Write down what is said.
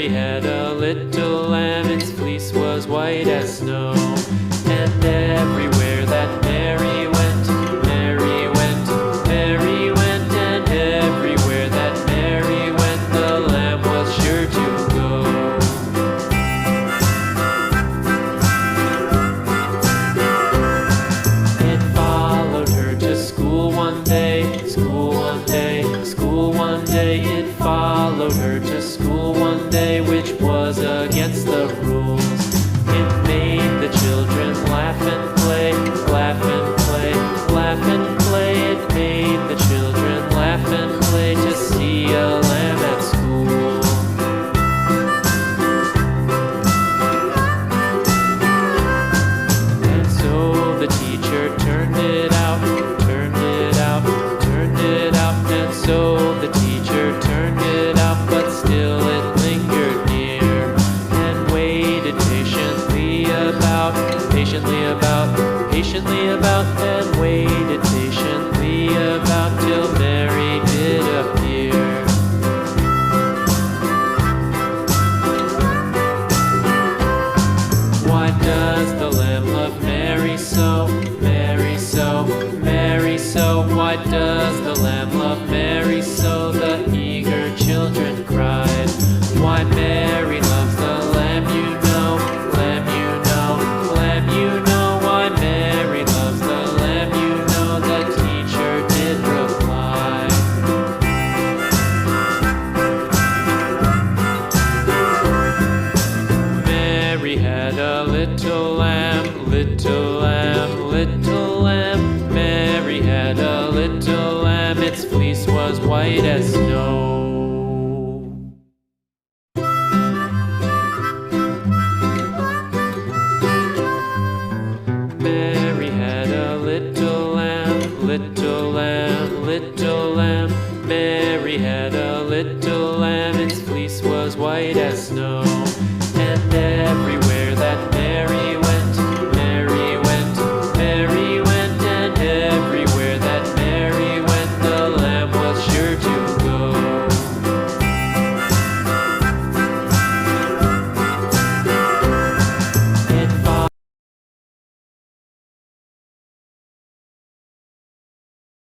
Mary had a little lamb, its fleece was white as snow. And everywhere that Mary went, Mary went, Mary went, and everywhere that Mary went, the lamb was sure to go. It followed her to school one day, school one day, school one day. It followed her to school one day, which was against the rules. It made the children laugh and play, laugh and play, laugh and play. It made the children laugh and play to see a lamb at school. And so the teacher turned it out, turned it out, turned it out. And so the teacher turned it out, but still it lingered near and waited patiently about, patiently about, and waited patiently about till Mary did appear. Why does the lamb love Mary so, Mary so, Mary so? Why does the lamb love Mary so? The eager children cried. Why Mary loves the lamb, you know, lamb, you know, lamb, you know. Why Mary loves the lamb, you know, the teacher did reply. Mary had a little lamb, little lamb, little lamb. Mary had a little lamb, its fleece was white as snow. Mary had a little lamb, little lamb, little lamb. Mary had a little lamb, its fleece was white as snow.